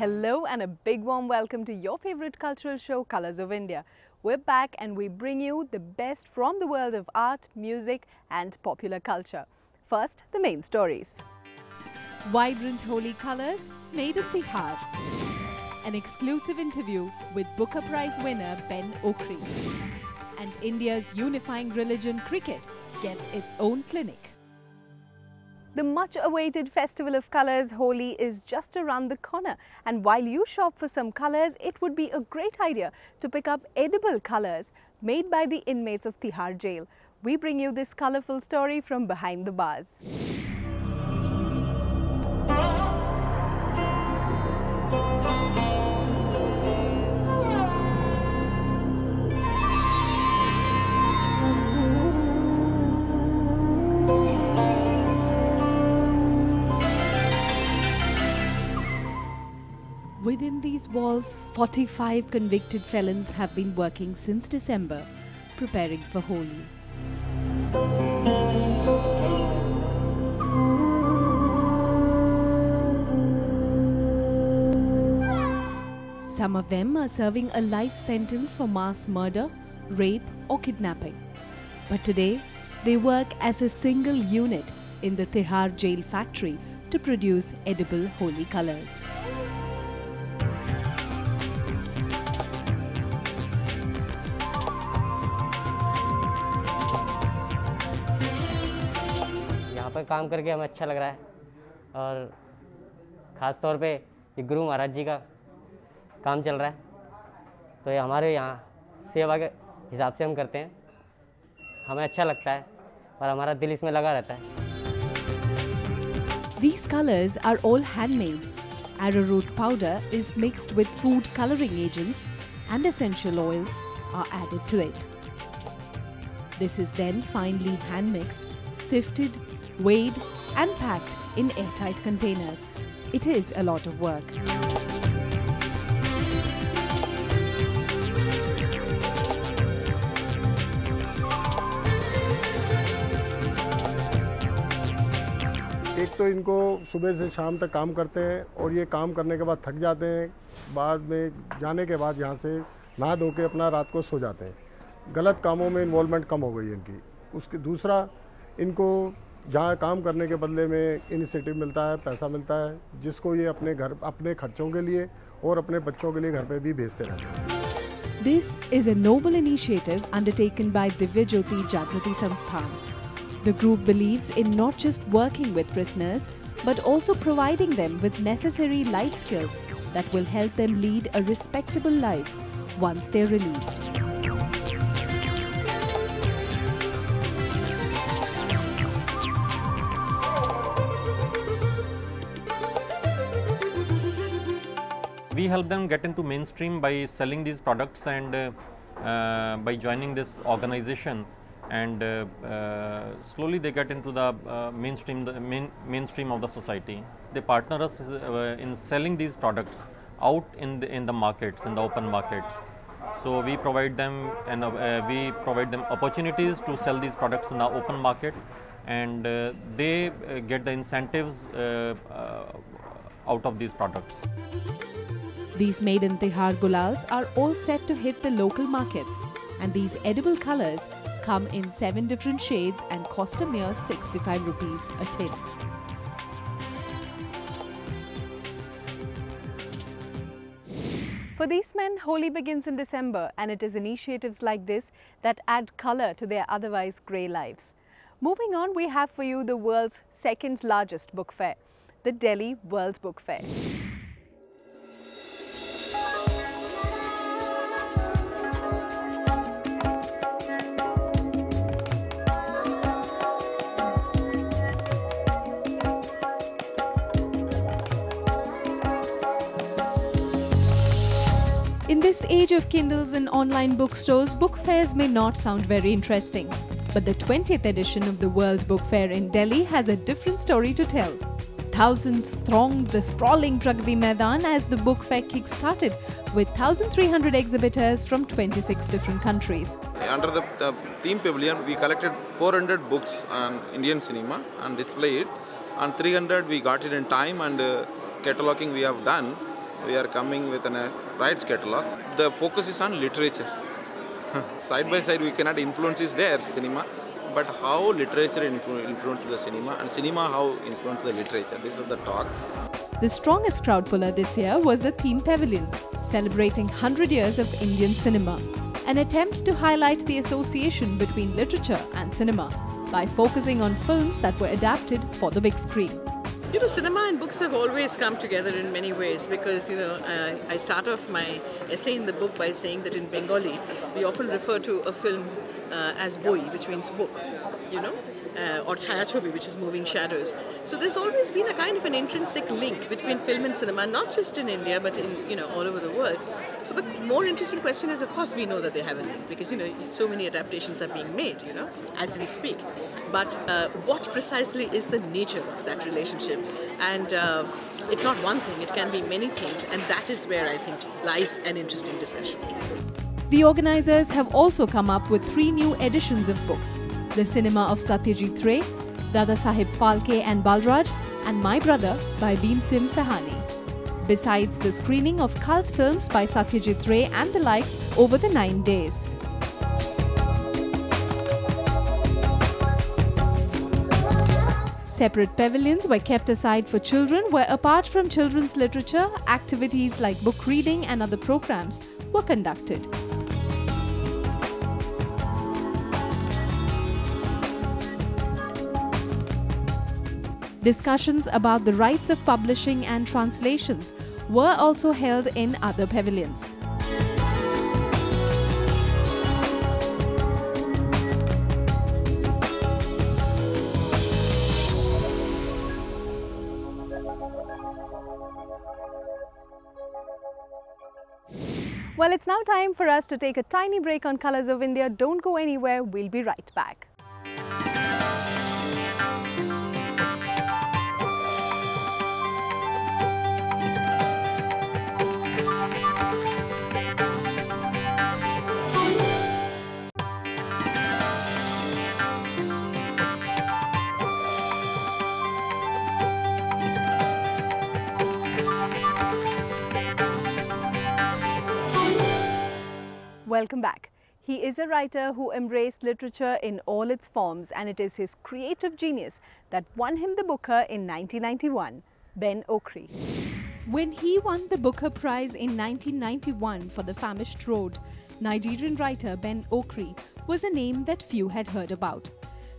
Hello and a big warm welcome to your favorite cultural show, Colors of India. We're back and we bring you the best from the world of art, music and popular culture. First, the main stories. Vibrant Holi colors made in Bihar. An exclusive interview with Booker Prize winner Ben Okri. And India's unifying religion cricket gets its own clinic. The much-awaited Festival of Colours, Holi, is just around the corner. And while you shop for some colours, it would be a great idea to pick up edible colours made by the inmates of Tihar jail. We bring you this colourful story from behind the bars. Within these walls, 45 convicted felons have been working since December, preparing for Holi. Some of them are serving a life sentence for mass murder, rape or kidnapping. But today, they work as a single unit in the Tihar jail factory to produce edible Holi colours. यहाँ पर काम करके हमें अच्छा लग रहा है और ख़ास तौर पे ये गुरु महाराज जी का काम चल रहा है, तो ये हमारे यहाँ सेवा के हिसाब से हम करते हैं। हमें अच्छा लगता है और हमारा दिल इसमें लगा रहता है। These colors are all handmade. Arrowroot powder is mixed with food coloring agents and essential oils are added to it. This is then finely hand mixed, sifted, weighed and packed in airtight containers. It is a lot of work. एक तो इनको सुबह से शाम तक काम करते हैं और ये काम करने के बाद थक जाते हैं, बाद में जाने के बाद यहाँ से नहा धो के अपना रात को सो जाते हैं। गलत कामों में इन्वॉल्वमेंट कम हो गई है इनकी। उसके दूसरा, इनको जहाँ काम करने के बदले में इनिशिएटिव मिलता है, पैसा मिलता है, जिसको ये अपने घर, अपने खर्चों के लिए और अपने बच्चों के लिए घर पे भी भेजते रहते हैं। This is a noble initiative undertaken by Divya Jyoti Jagrati Sansthan. The group believes in not just working with prisoners, but also providing them with necessary life skills that will help them lead a respectable life once they're released. We help them get into mainstream by selling these products and by joining this organization, and slowly they get into the mainstream of the society. They partner us in selling these products out in the markets, in the open markets. So we provide them opportunities to sell these products in the open market, and they get the incentives out of these products. These made in Tihar gulals are all set to hit the local markets, and these edible colours come in 7 different shades and cost a mere 65 rupees a tin. For these men, Holi begins in December, and it is initiatives like this that add colour to their otherwise grey lives. Moving on, we have for you the world's second largest book fair, the Delhi World Book Fair. In this age of Kindles and online bookstores, book fairs may not sound very interesting. But the 20th edition of the World Book Fair in Delhi has a different story to tell. Thousands thronged the sprawling Pragati Maidan as the book fair kick-started with 1,300 exhibitors from 26 different countries. Under the theme pavilion, we collected 400 books on Indian cinema and displayed it, and 300 we got it in time, and cataloging we have done. we are coming with a rights catalog. The focus is on literature. Side by side, we cannot influence is there, cinema, but how literature influenced the cinema and cinema how influenced the literature. This is the talk. The strongest crowd puller this year was the theme pavilion, celebrating 100 years of Indian cinema. An attempt to highlight the association between literature and cinema by focusing on films that were adapted for the big screen. You know, cinema and books have always come together in many ways because, you know, I start off my essay in the book by saying that in Bengali, we often refer to a film as boi, which means book, you know, or chayachobi, which is moving shadows. So there's always been a kind of an intrinsic link between film and cinema, not just in India, but in, you know, all over the world. So the more interesting question is, of course, we know that they have a link because, you know, so many adaptations are being made, you know, as we speak. But what precisely is the nature of that relationship? And it's not one thing, it can be many things. And that is where I think lies an interesting discussion. The organizers have also come up with 3 new editions of books: The Cinema of Satyajit Ray, Dada Saheb Phalke and Balraj, and My Brother by Bhimsen Sahani. Besides the screening of cult films by Satyajit Ray and the likes over the 9 days. Separate pavilions were kept aside for children where, apart from children's literature, activities like book reading and other programs were conducted. Discussions about the rights of publishing and translations were also held in other pavilions. Well, it's now time for us to take a tiny break on Colors of India. Don't go anywhere, we'll be right back. Welcome back. He is a writer who embraced literature in all its forms, and it is his creative genius that won him the Booker in 1991, Ben Okri. When he won the Booker Prize in 1991 for The Famished Road, Nigerian writer Ben Okri was a name that few had heard about.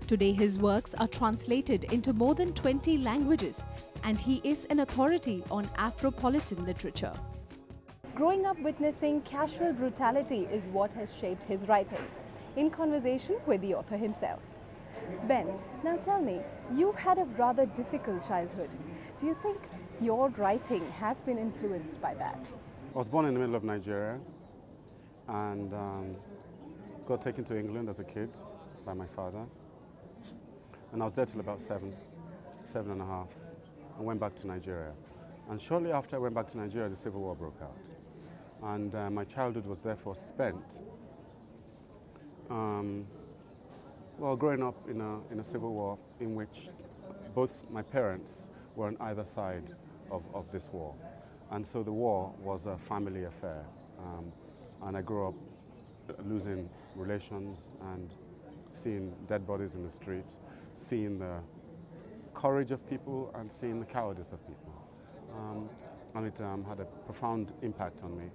Today his works are translated into more than 20 languages, and he is an authority on Afropolitan literature. Growing up witnessing casual brutality is what has shaped his writing. In conversation with the author himself. Ben, now tell me, you've had a rather difficult childhood. Do you think your writing has been influenced by that? I was born in the middle of Nigeria and got taken to England as a kid by my father. And I was there till about 7 and a half, and went back to Nigeria. And shortly after I went back to Nigeria, the Civil War broke out. And my childhood was therefore spent growing up in a civil war in which both my parents were on either side of this war. And so the war was a family affair. And I grew up losing relations and seeing dead bodies in the streets, seeing the courage of people and seeing the cowardice of people. And it had a profound impact on me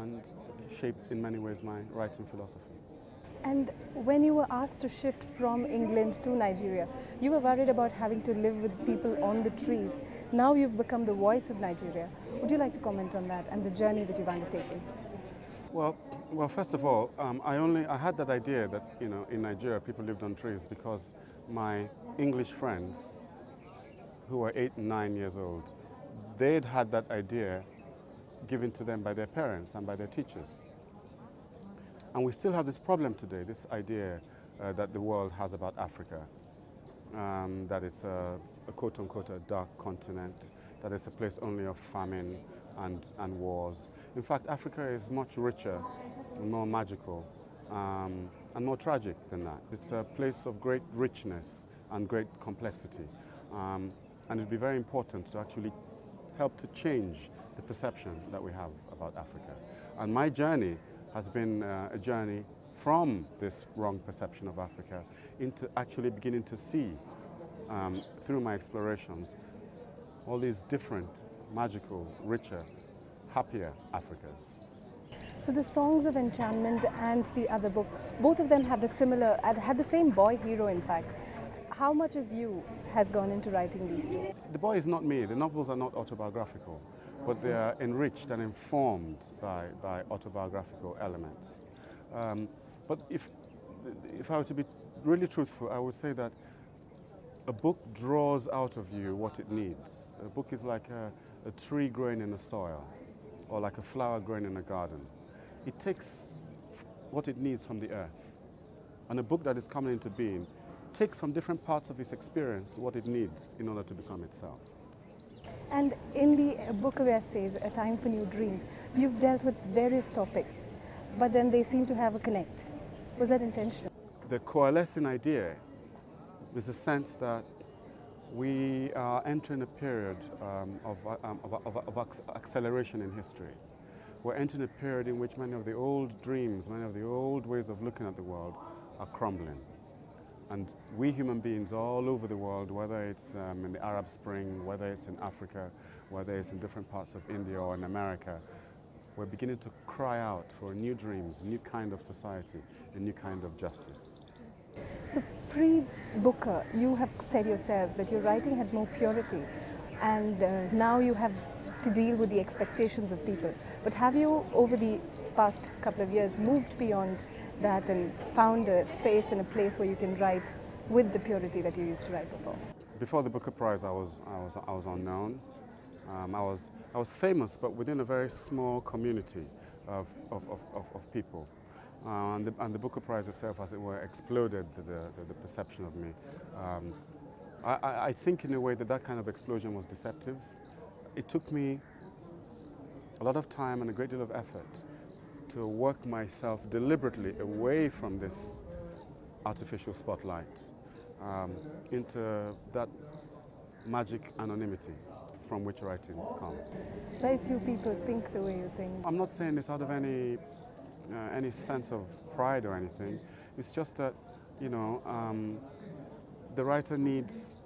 and shaped in many ways my writing philosophy. And when you were asked to shift from England to Nigeria, you were worried about having to live with people on the trees. Now you've become the voice of Nigeria. Would you like to comment on that and the journey that you've undertaken? Well, first of all, I had that idea that, you know, in Nigeria people lived on trees because my English friends, who were 8 and 9 years old, they'd had that idea given to them by their parents and by their teachers. And we still have this problem today, this idea that the world has about Africa, that it's a quote-unquote a dark continent, that it's a place only of famine and wars. In fact, Africa is much richer and more magical and more tragic than that. It's a place of great richness and great complexity. And it'd be very important to actually help to change the perception that we have about Africa. And my journey has been a journey from this wrong perception of Africa into actually beginning to see, through my explorations, all these different, magical, richer, happier Africas. So the Songs of Enchantment and the other book, both of them had the same boy hero in fact. How much of you has gone into writing these two? The boy is not me. The novels are not autobiographical, but they are enriched and informed by autobiographical elements. But if I were to be really truthful, I would say that a book draws out of you what it needs. A book is like a tree growing in the soil, or like a flower growing in a garden. It takes what it needs from the earth. And a book that is coming into being takes from different parts of its experience what it needs in order to become itself. And in the book of essays, A Time for New Dreams, you've dealt with various topics, but then they seem to have a connect. Was that intentional? The coalescing idea is the sense that we are entering a period of acceleration in history. We're entering a period in which many of the old dreams, many of the old ways of looking at the world are crumbling. And we human beings all over the world, whether it's in the Arab Spring, whether it's in Africa, whether it's in different parts of India or in America, we're beginning to cry out for new dreams, a new kind of society, a new kind of justice. So pre-Booker, you have said yourself that your writing had more purity, and now you have to deal with the expectations of people. But have you, over the past couple of years, moved beyond that and found a space and a place where you can write with the purity that you used to write before? Before the Booker Prize, I was unknown. I was famous, but within a very small community of people. And the Booker Prize itself, as it were, exploded the perception of me. I think in a way that kind of explosion was deceptive. It took me a lot of time and a great deal of effort to work myself deliberately away from this artificial spotlight into that magic anonymity from which writing comes. Very few people think the way you think. I'm not saying this out of any sense of pride or anything. It's just that, you know, the writer needs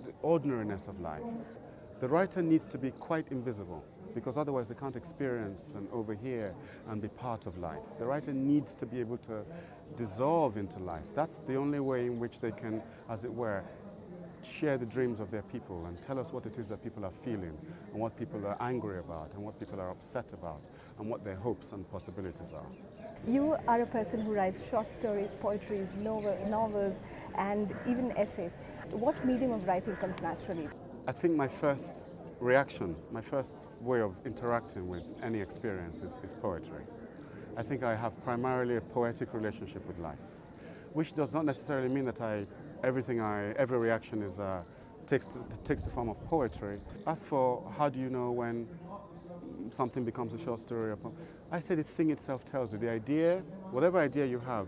the ordinariness of life. The writer needs to be quite invisible, because otherwise they can't experience and overhear and be part of life. The writer needs to be able to dissolve into life. That's the only way in which they can, as it were, share the dreams of their people and tell us what it is that people are feeling and what people are angry about and what people are upset about and what their hopes and possibilities are. You are a person who writes short stories, poetry, novels, and even essays. What medium of writing comes naturally? I think my first reaction, my first way of interacting with any experience is poetry. I think I have primarily a poetic relationship with life, which does not necessarily mean that every reaction is takes the form of poetry. As for how do you know when something becomes a short story, I say the thing itself tells you. The idea, whatever idea you have,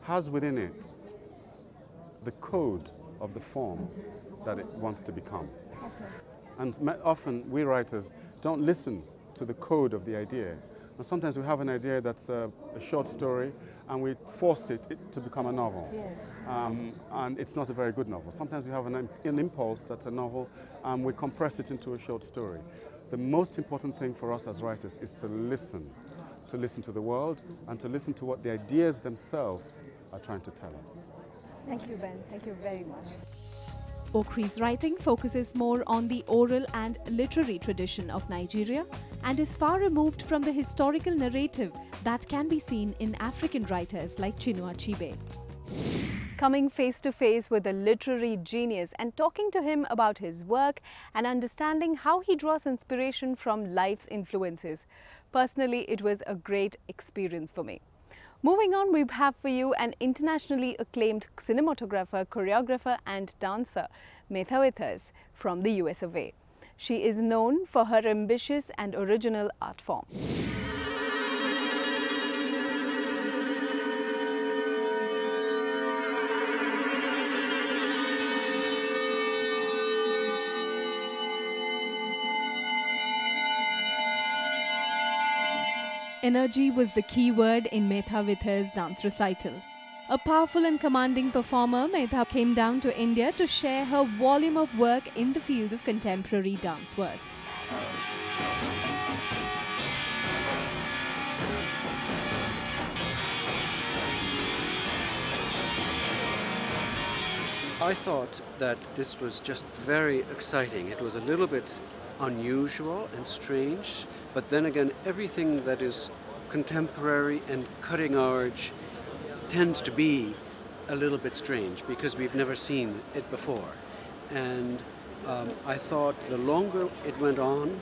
has within it the code of the form that it wants to become. Okay. And often we writers don't listen to the code of the idea. And sometimes we have an idea that's a short story and we force it to become a novel. Yes. And it's not a very good novel. Sometimes we have an impulse that's a novel and we compress it into a short story. The most important thing for us as writers is to listen to the world and to listen to what the ideas themselves are trying to tell us. Thank you, Ben. Thank you very much. Okri's writing focuses more on the oral and literary tradition of Nigeria and is far removed from the historical narrative that can be seen in African writers like Chinua Achebe. Coming face to face with a literary genius and talking to him about his work and understanding how he draws inspiration from life's influences. Personally, it was a great experience for me. Moving on, we have for you an internationally acclaimed cinematographer, choreographer and dancer, Metha with us from the US of A. She is known for her ambitious and original art form. Energy was the key word in Metha Vithar's dance recital. A powerful and commanding performer, Metha came down to India to share her volume of work in the field of contemporary dance works. I thought that this was just very exciting. It was a little bit unusual and strange, but then again, everything that is contemporary and cutting edge tends to be a little bit strange because we've never seen it before. And I thought the longer it went on,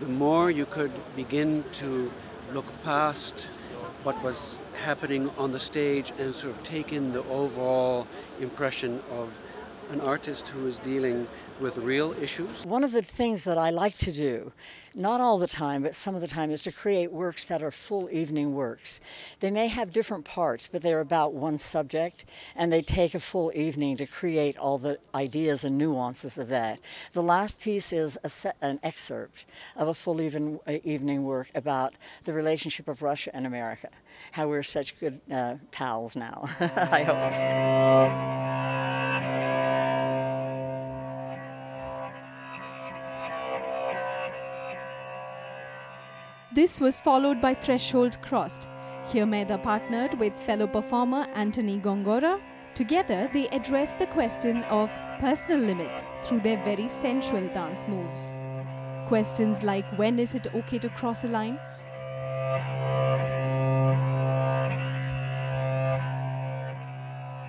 the more you could begin to look past what was happening on the stage and sort of take in the overall impression of an artist who is dealing with real issues. One of the things that I like to do, not all the time, but some of the time, is to create works that are full evening works. They may have different parts, but they're about one subject, and they take a full evening to create all the ideas and nuances of that. The last piece is an excerpt of a full evening work about the relationship of Russia and America, how we're such good pals now, I hope. This was followed by Threshold Crossed. Here Metha partnered with fellow performer Anthony Gongora. Together they addressed the question of personal limits through their very sensual dance moves. Questions like when is it okay to cross a line?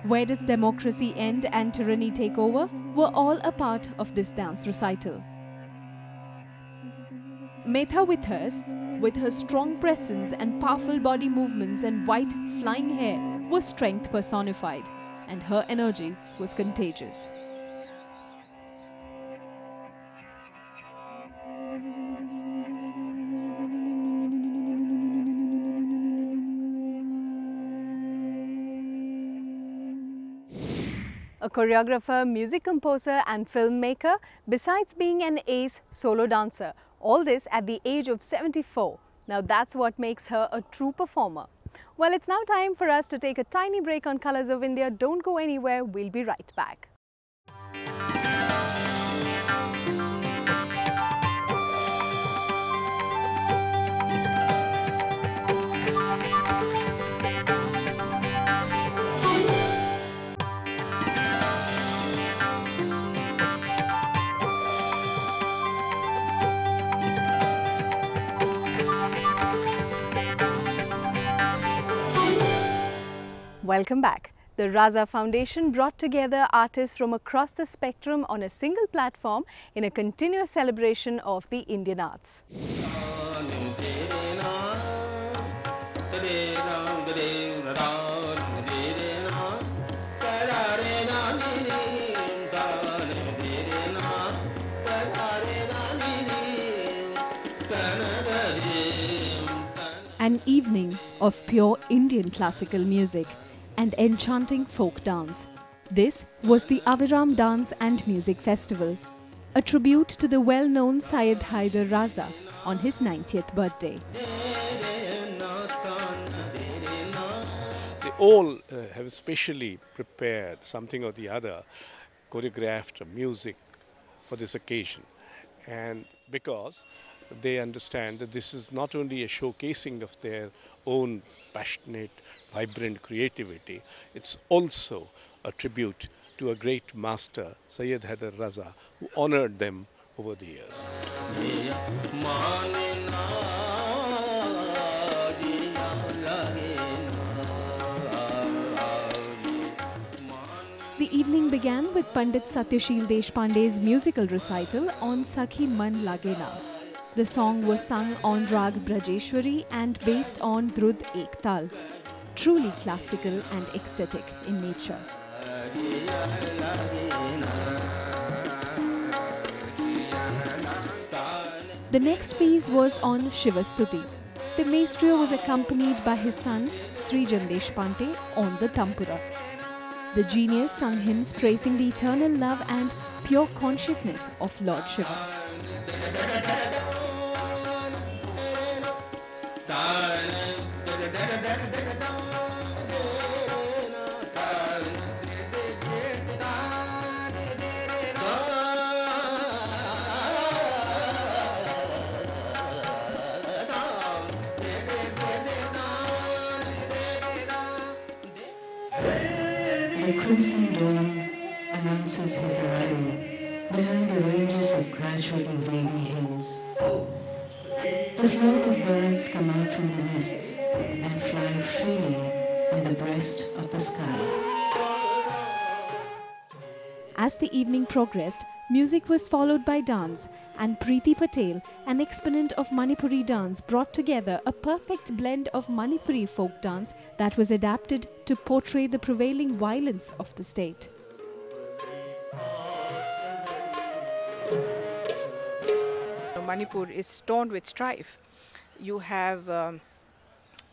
Where does democracy end and tyranny take over? Were all a part of this dance recital. Metha with her strong presence and powerful body movements and white flying hair, was strength personified, and her energy was contagious. A choreographer, music composer and filmmaker, besides being an ace solo dancer. All this at the age of 74. Now that's what makes her a true performer. Well, it's now time for us to take a tiny break on Colors of India. Don't go anywhere, we'll be right back. Welcome back. The Rajya Foundation brought together artists from across the spectrum on a single platform in a continuous celebration of the Indian arts. An evening of pure Indian classical music and enchanting folk dance. This was the Aviram Dance and Music Festival, a tribute to the well-known Syed Haider Raza on his 90th birthday. They all have specially prepared something or the other, choreographed music for this occasion. And because they understand that this is not only a showcasing of their own passionate, vibrant creativity, it's also a tribute to a great master, Syed Haider Raza, who honored them over the years. The evening began with Pandit Satyashil Deshpande's musical recital on Sakhi Man Lage Na. The song was sung on Rag Brajeshwari and based on Drud Ek Tal, truly classical and ecstatic in nature. The next piece was on Shivastuti. The maestro was accompanied by his son Srijan Deshpande on the tampura. The genius sung hymns praising the eternal love and pure consciousness of Lord Shiva. The crimson dawn announces his arrival behind the ranges of gradually wavy hills. The flock of birds come out from the nests and fly freely in the breast of the sky. As the evening progressed, music was followed by dance, and Preeti Patel, an exponent of Manipuri dance, brought together a perfect blend of Manipuri folk dance that was adapted to portray the prevailing violence of the state. Manipur is torn with strife. You have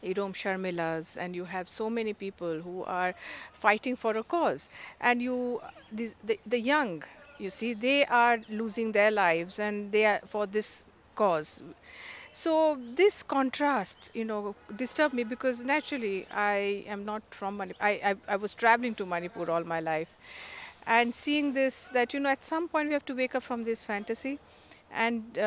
Idom Sharmilas, and you have so many people who are fighting for a cause. And the young, you see, they are losing their lives, and they are for this cause. So this contrast, disturbed me, because naturally I am not from Manipur. I was traveling to Manipur all my life, and seeing this, that at some point we have to wake up from this fantasy and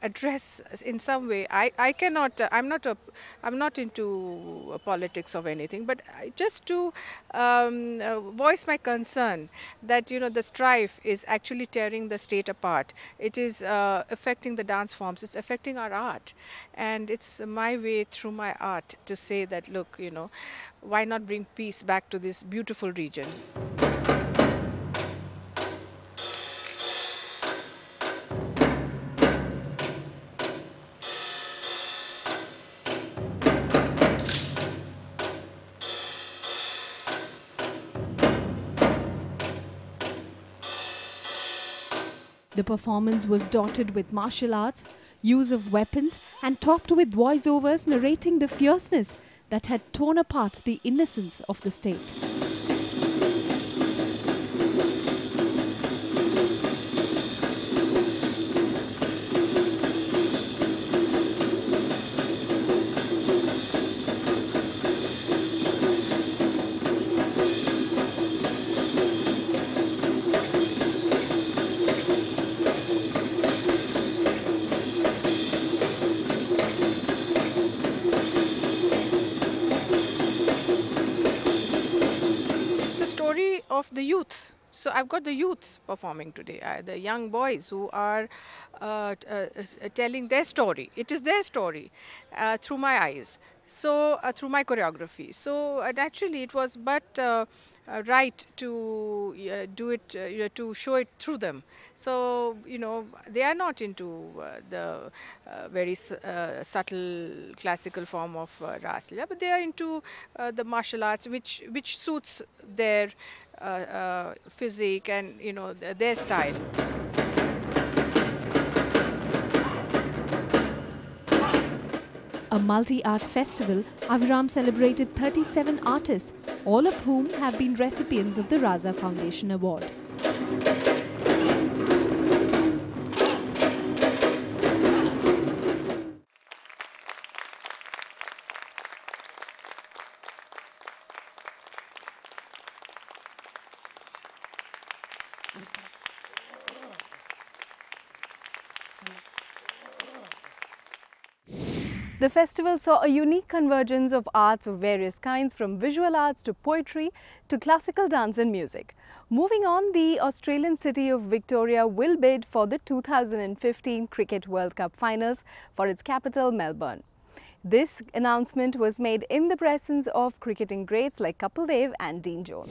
address in some way. I cannot. I'm not into politics of anything, but just to voice my concern that the strife is actually tearing the state apart. It is affecting the dance forms. It's affecting our art, and it's my way through my art to say that, look, why not bring peace back to this beautiful region? The performance was dotted with martial arts, use of weapons, and topped with voiceovers narrating the fierceness that had torn apart the innocence of the state. Of the youth. So I've got the youth performing today, the young boys who are telling their story. It is their story through my eyes, so through my choreography. So naturally it was but right to do it, to show it through them. So they are not into the very subtle classical form of Raslila, but they are into the martial arts, which suits their physique and their style. A multi-art festival, Aviram celebrated 37 artists, all of whom have been recipients of the Raza Foundation Award. The festival saw a unique convergence of arts of various kinds, from visual arts to poetry to classical dance and music. Moving on, the Australian city of Victoria will bid for the 2015 Cricket World Cup finals for its capital, Melbourne. This announcement was made in the presence of cricketing greats like Kapil Dev and Dean Jones.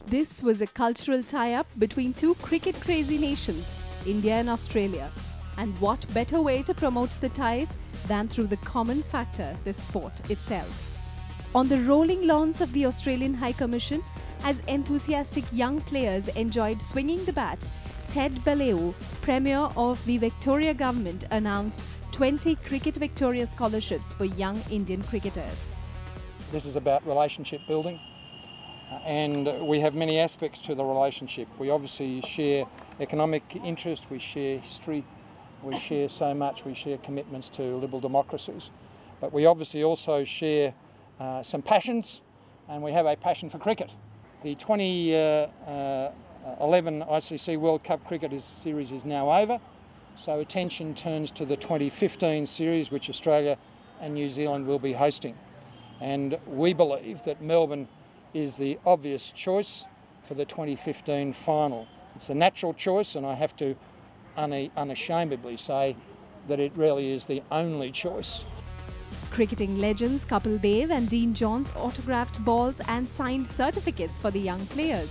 This was a cultural tie-up between two cricket-crazy nations, India and Australia. And what better way to promote the ties than through the common factor, the sport itself. On the rolling lawns of the Australian High Commission, as enthusiastic young players enjoyed swinging the bat, Ted Belleu, Premier of the Victoria Government, announced 20 Cricket Victoria scholarships for young Indian cricketers. This is about relationship building, and we have many aspects to the relationship. We obviously share economic interest, we share history, we share so much, we share commitments to liberal democracies. But we obviously also share some passions, and we have a passion for cricket. The 2011 ICC World Cup Cricket Series is now over, so attention turns to the 2015 series, which Australia and New Zealand will be hosting. And we believe that Melbourne is the obvious choice for the 2015 final. It's the natural choice, and I have to unashamedly say that it really is the only choice. Cricketing legends Kapil Dev and Dean Jones autographed balls and signed certificates for the young players.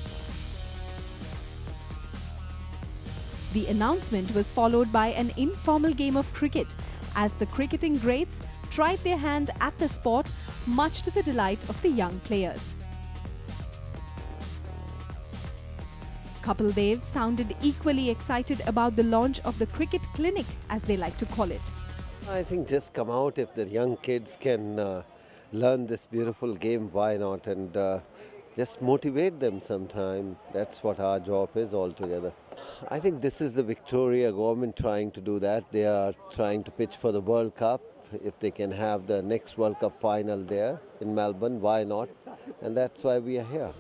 The announcement was followed by an informal game of cricket as the cricketing greats tried their hand at the sport, much to the delight of the young players. Kapil Dev sounded equally excited about the launch of the cricket clinic, as they like to call it. I think just come out, if the young kids can learn this beautiful game, why not? And just motivate them sometime. That's what our job is altogether. I think this is the Victoria government trying to do that. They are trying to pitch for the World Cup. If they can have the next World Cup final there in Melbourne, why not? And that's why we are here.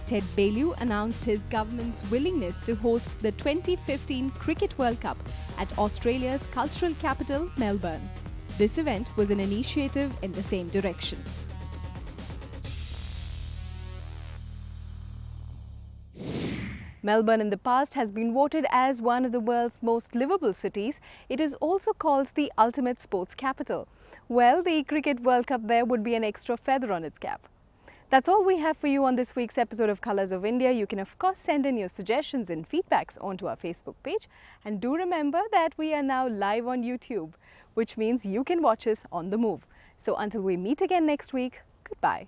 Ted Baillieu announced his government's willingness to host the 2015 Cricket World Cup at Australia's cultural capital, Melbourne. This event was an initiative in the same direction. Melbourne in the past has been voted as one of the world's most livable cities. It is also called the ultimate sports capital. Well, the Cricket World Cup there would be an extra feather on its cap. That's all we have for you on this week's episode of Colours of India. You can of course send in your suggestions and feedbacks onto our Facebook page. And do remember that we are now live on YouTube, which means you can watch us on the move. So until we meet again next week, goodbye.